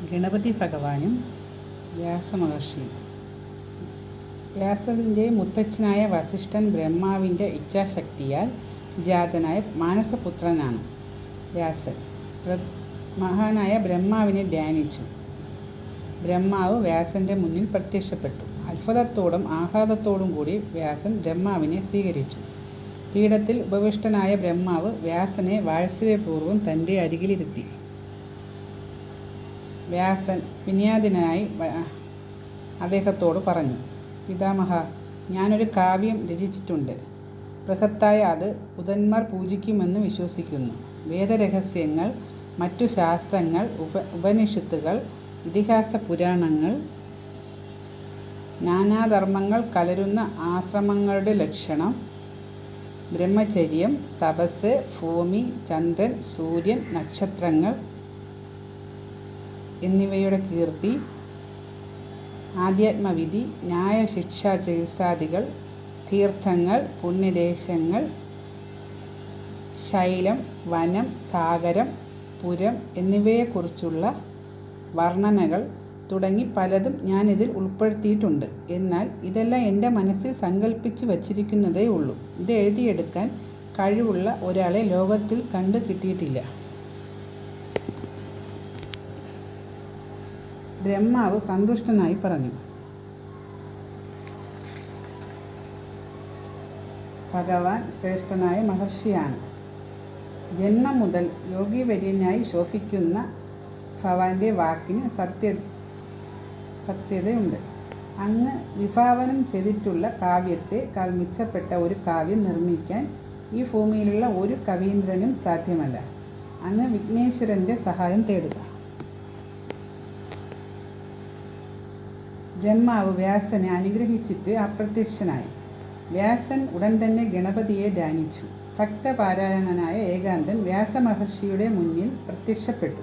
ഗണപതി ഭഗവാനും വ്യാസമഹർഷിയും. വ്യാസൻ്റെ മുത്തച്ഛനായ വസിഷ്ഠൻ ബ്രഹ്മാവിൻ്റെ ഇച്ഛാശക്തിയാൽ ജാതനായ മാനസപുത്രനാണ് വ്യാസൻ. മഹാനായ ബ്രഹ്മാവിനെ ധ്യാനിച്ചു. ബ്രഹ്മാവ് വ്യാസൻ്റെ മുന്നിൽ പ്രത്യക്ഷപ്പെട്ടു. അത്ഭുതത്തോടും ആഹ്ലാദത്തോടും കൂടി വ്യാസൻ ബ്രഹ്മാവിനെ സ്വീകരിച്ചു. പീഠത്തിൽ ഉപവിഷ്ടനായ ബ്രഹ്മാവ് വ്യാസനെ വാത്സല്യപൂർവ്വം തൻ്റെ അരികിലിരുത്തി. വ്യാസൻ വിനയാദിനായി അദ്ദേഹത്തോട് പറഞ്ഞു, പിതാമഹ, ഞാനൊരു കാവ്യം രചിച്ചിട്ടുണ്ട്. ബൃഹത്തായ അത് ബുധന്മാർ പൂജിക്കുമെന്ന് വിശ്വസിക്കുന്നു. വേദരഹസ്യങ്ങൾ, മറ്റു ശാസ്ത്രങ്ങൾ, ഉപനിഷത്തുകൾ, ഇതിഹാസ പുരാണങ്ങൾ, നാനാധർമ്മങ്ങൾ കലരുന്ന ആശ്രമങ്ങളുടെ ലക്ഷണം, ബ്രഹ്മചര്യം, തപസ്, ഭൂമി, ചന്ദ്രൻ, സൂര്യൻ, നക്ഷത്രങ്ങൾ എന്നിവയുടെ കീർത്തി, ആധ്യാത്മവിധി, ന്യായശിക്ഷ, ചികിത്സാദികൾ, തീർത്ഥങ്ങൾ, പുണ്യദേശങ്ങൾ, ശൈലം, വനം, സാഗരം, പുരം എന്നിവയെക്കുറിച്ചുള്ള വർണ്ണനകൾ തുടങ്ങി പലതും ഞാനിതിൽ ഉൾപ്പെടുത്തിയിട്ടുണ്ട്. എന്നാൽ ഇതെല്ലാം എൻ്റെ മനസ്സിൽ സങ്കല്പിച്ച് വച്ചിരിക്കുന്നതേ ഉള്ളൂ. ഇത് എഴുതിയെടുക്കാൻ കഴിവുള്ള ഒരാളെ ലോകത്തിൽ കണ്ടു കിട്ടിയിട്ടില്ല. ബ്രഹ്മാവ് സന്തുഷ്ടനായി പറഞ്ഞു. ഭഗവാൻ ശ്രേഷ്ഠനായ മഹർഷിയാണ്. ജന്മം മുതൽ യോഗീവര്യനായി ശോഭിക്കുന്ന ഭഗവാന്റെ വാക്കിന് സത്യതയുണ്ട്. അങ്ങ് വിഭാവനം ചെയ്തിട്ടുള്ള കാവ്യത്തെക്കാൾ മിച്ചപ്പെട്ട ഒരു കാവ്യം നിർമ്മിക്കാൻ ഈ ഭൂമിയിലുള്ള ഒരു കവീന്ദ്രനും സാധ്യമല്ല. അങ്ങ് വിഘ്നേശ്വരൻ്റെ സഹായം തേടുക. ബ്രഹ്മാവ് വ്യാസനെ അനുഗ്രഹിച്ചിട്ട് അപ്രത്യക്ഷനായി. വ്യാസൻ ഉടൻ തന്നെ ഗണപതിയെ ധ്യാനിച്ചു. ഭക്തപാരായണനായ ഏകാന്തൻ വ്യാസമഹർഷിയുടെ മുന്നിൽ പ്രത്യക്ഷപ്പെട്ടു.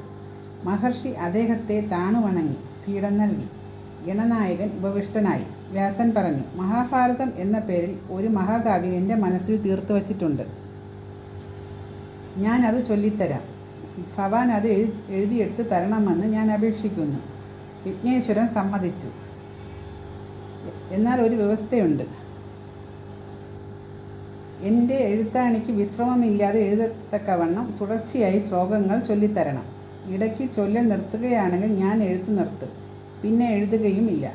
മഹർഷി അദ്ദേഹത്തെ താണുവണങ്ങി പീഠം നൽകി. ഗണനായകൻ ഉപവിഷ്ടനായി. വ്യാസൻ പറഞ്ഞു, മഹാഭാരതം എന്ന പേരിൽ ഒരു മഹാകാവ്യം എൻ്റെ മനസ്സിൽ തീർത്തു വച്ചിട്ടുണ്ട്. ഞാൻ അത് ചൊല്ലിത്തരാം. ഭഗവാൻ അത് എഴുതിയെടുത്ത് തരണമെന്ന് ഞാൻ അപേക്ഷിക്കുന്നു. വിഘ്നേശ്വരൻ സമ്മതിച്ചു. എന്നാൽ ഒരു വ്യവസ്ഥയുണ്ട്. എൻ്റെ എഴുത്താണിക്ക് വിശ്രമമില്ലാതെ എഴുതത്തക്കവണ്ണം തുടർച്ചയായി ശ്ലോകങ്ങൾ ചൊല്ലിത്തരണം. ഇടയ്ക്ക് ചൊല്ലൽ നിർത്തുകയാണെങ്കിൽ ഞാൻ എഴുത്തു നിർത്തും, പിന്നെ എഴുതുകയും ഇല്ല.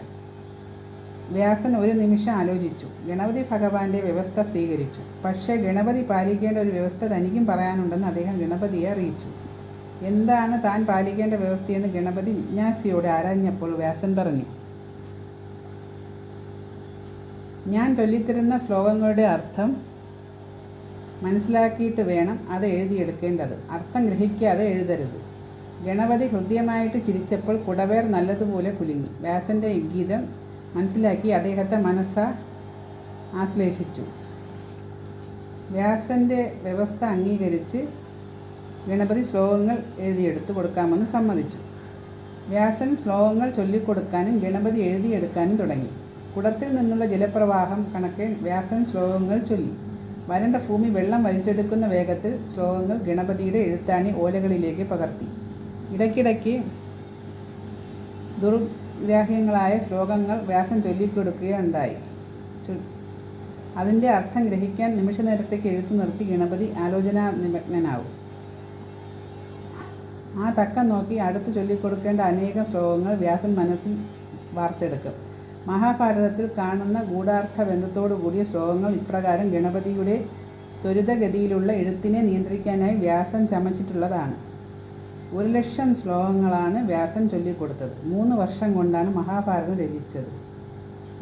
വ്യാസൻ ഒരു നിമിഷം ആലോചിച്ചു. ഗണപതി ഭഗവാന്റെ വ്യവസ്ഥ സ്വീകരിച്ചു. പക്ഷേ ഗണപതി പാലിക്കേണ്ട ഒരു വ്യവസ്ഥ തനിക്കും പറയാനുണ്ടെന്ന് അദ്ദേഹം ഗണപതിയെ അറിയിച്ചു. എന്താണ് താൻ പാലിക്കേണ്ട വ്യവസ്ഥയെന്ന് ഗണപതി ജിജ്ഞാസയോടെ ആരാഞ്ഞപ്പോൾ വ്യാസൻ പറഞ്ഞു, ഞാൻ ചൊല്ലിത്തരുന്ന ശ്ലോകങ്ങളുടെ അർത്ഥം മനസ്സിലാക്കിയിട്ട് വേണം അത് എഴുതിയെടുക്കേണ്ടത്. അർത്ഥം ഗ്രഹിക്കാതെ എഴുതരുത്. ഗണപതി ഹൃദ്യമായിട്ട് ചിരിച്ചപ്പോൾ കുടവേർ നല്ലതുപോലെ കുലുങ്ങി. വ്യാസൻ്റെ ഗീതം മനസ്സിലാക്കി അദ്ദേഹത്തെ മനസ്സാ ആശ്ലേഷിച്ചു. വ്യാസൻ്റെ വ്യവസ്ഥ അംഗീകരിച്ച് ഗണപതി ശ്ലോകങ്ങൾ എഴുതിയെടുത്ത് കൊടുക്കാമെന്ന് സമ്മതിച്ചു. വ്യാസൻ ശ്ലോകങ്ങൾ ചൊല്ലിക്കൊടുക്കാനും ഗണപതി എഴുതിയെടുക്കാനും തുടങ്ങി. കുടത്തിൽ നിന്നുള്ള ജലപ്രവാഹം കണക്കെ വ്യാസൻ ശ്ലോകങ്ങൾ ചൊല്ലി. വരണ്ട ഭൂമി വെള്ളം വലിച്ചെടുക്കുന്ന വേഗത്തിൽ ശ്ലോകങ്ങൾ ഗണപതിയുടെ എഴുത്താണി ഓലകളിലേക്ക് പകർത്തി. ഇടയ്ക്കിടയ്ക്ക് ദുർഗ്രാഹ്യങ്ങളായ ശ്ലോകങ്ങൾ വ്യാസൻ ചൊല്ലിക്കൊടുക്കുകയുണ്ടായി. അതിൻ്റെ അർത്ഥം ഗ്രഹിക്കാൻ നിമിഷനേരത്തേക്ക് എഴുത്തു നിർത്തി ഗണപതി ആലോചനാ നിമഗ്നനാവും. ആ തക്കം നോക്കി അടുത്ത് ചൊല്ലിക്കൊടുക്കേണ്ട അനേകം ശ്ലോകങ്ങൾ വ്യാസൻ മനസ്സിൽ വാർത്തെടുക്കും. മഹാഭാരതത്തിൽ കാണുന്ന ഗൂഢാർത്ഥ ബന്ധത്തോടു കൂടിയ ശ്ലോകങ്ങൾ ഇപ്രകാരം ഗണപതിയുടെ ത്വരിതഗതിയിലുള്ള എഴുത്തിനെ നിയന്ത്രിക്കാനായി വ്യാസൻ ചമച്ചിട്ടുള്ളതാണ്. 1,00,000 ശ്ലോകങ്ങളാണ് വ്യാസൻ ചൊല്ലിക്കൊടുത്തത്. 3 വർഷം കൊണ്ടാണ് മഹാഭാരതം രചിച്ചത്.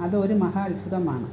അതൊരു മഹാ അത്ഭുതമാണ്.